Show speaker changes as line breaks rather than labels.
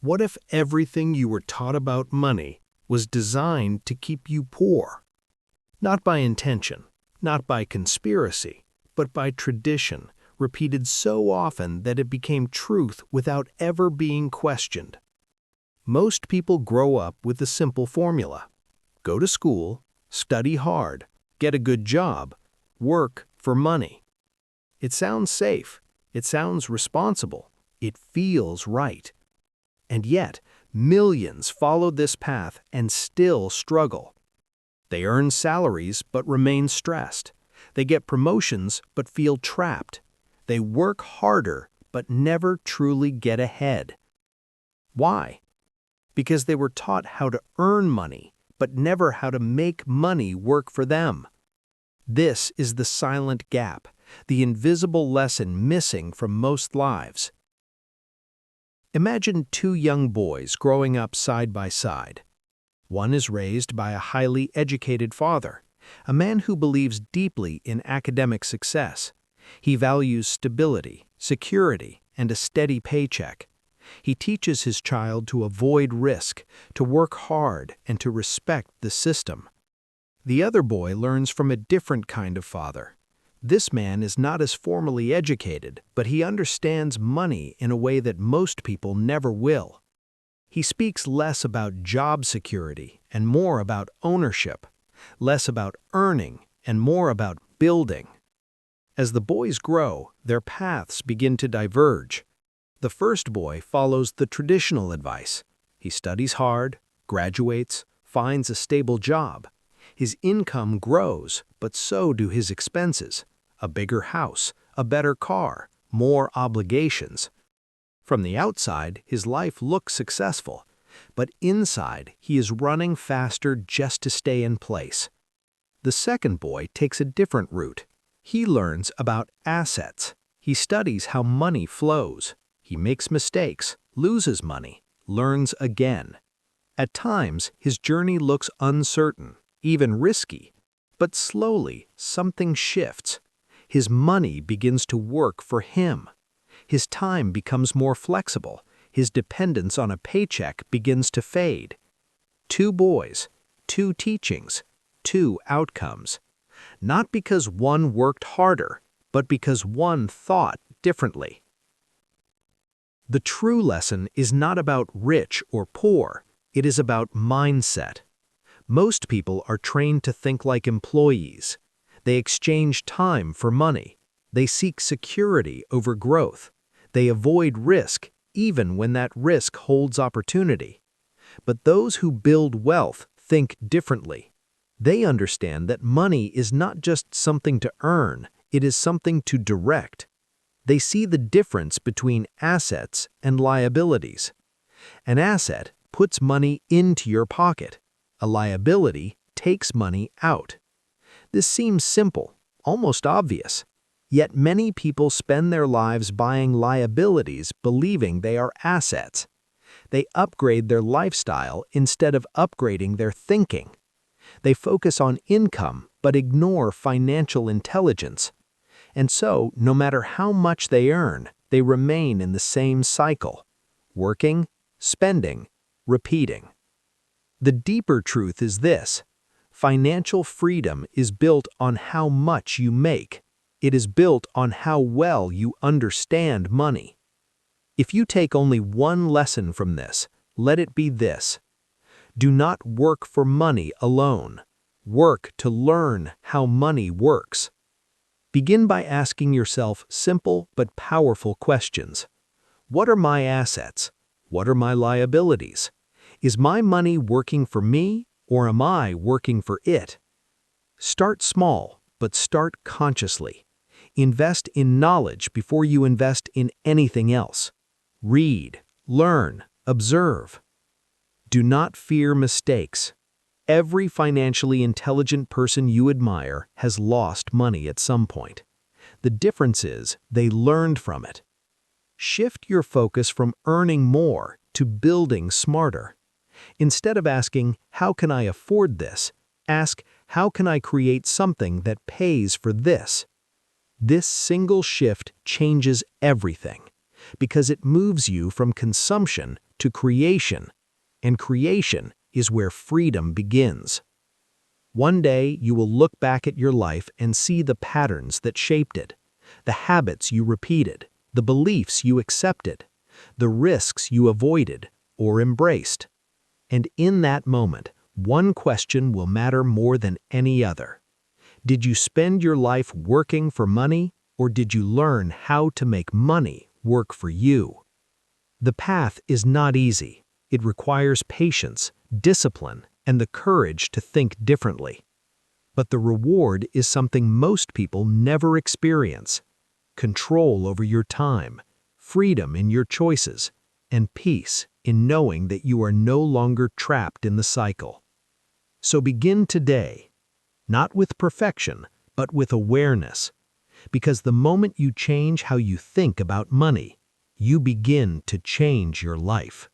What if everything you were taught about money was designed to keep you poor? Not by intention, not by conspiracy, but by tradition, repeated so often that it became truth without ever being questioned. Most people grow up with a simple formula: go to school, study hard, get a good job, work for money. It sounds safe, it sounds responsible, it feels right. And yet, millions follow this path and still struggle. They earn salaries but remain stressed. They get promotions but feel trapped. They work harder but never truly get ahead. Why? Because they were taught how to earn money but never how to make money work for them. This is the silent gap, the invisible lesson missing from most lives. Imagine two young boys growing up side by side. One is raised by a highly educated father, a man who believes deeply in academic success. He values stability, security, and a steady paycheck. He teaches his child to avoid risk, to work hard, and to respect the system. The other boy learns from a different kind of father. This man is not as formally educated, but he understands money in a way that most people never will. He speaks less about job security and more about ownership, less about earning and more about building. As the boys grow, their paths begin to diverge. The first boy follows the traditional advice. He studies hard, graduates, finds a stable job. His income grows, but so do his expenses. A bigger house, a better car, more obligations. From the outside, his life looks successful, but inside, he is running faster just to stay in place. The second boy takes a different route. He learns about assets. He studies how money flows. He makes mistakes, loses money, learns again. At times, his journey looks uncertain, even risky, but slowly something shifts. His money begins to work for him. His time becomes more flexible. His dependence on a paycheck begins to fade. Two boys, two teachings, two outcomes. Not because one worked harder, but because one thought differently. The true lesson is not about rich or poor. It is about mindset. Most people are trained to think like employees. They exchange time for money. They seek security over growth. They avoid risk, even when that risk holds opportunity. But those who build wealth think differently. They understand that money is not just something to earn, it is something to direct. They see the difference between assets and liabilities. An asset puts money into your pocket. A liability takes money out. This seems simple, almost obvious. Yet many people spend their lives buying liabilities believing they are assets. They upgrade their lifestyle instead of upgrading their thinking. They focus on income but ignore financial intelligence. And so, no matter how much they earn, they remain in the same cycle: working, spending, repeating. The deeper truth is this: financial freedom is built on how much you make. It is built on how well you understand money. If you take only one lesson from this, let it be this: do not work for money alone. Work to learn how money works. Begin by asking yourself simple but powerful questions. What are my assets? What are my liabilities? Is my money working for me, or am I working for it? Start small, but start consciously. Invest in knowledge before you invest in anything else. Read, learn, observe. Do not fear mistakes. Every financially intelligent person you admire has lost money at some point. The difference is they learned from it. Shift your focus from earning more to building smarter. Instead of asking, "How can I afford this?" ask, "How can I create something that pays for this?" This single shift changes everything, because it moves you from consumption to creation, and creation is where freedom begins. One day, you will look back at your life and see the patterns that shaped it, the habits you repeated, the beliefs you accepted, the risks you avoided or embraced. And in that moment, one question will matter more than any other. Did you spend your life working for money, or did you learn how to make money work for you? The path is not easy. It requires patience, discipline, and the courage to think differently. But the reward is something most people never experience: control over your time, freedom in your choices, and peace in knowing that you are no longer trapped in the cycle. So begin today, not with perfection, but with awareness. Because the moment you change how you think about money, you begin to change your life.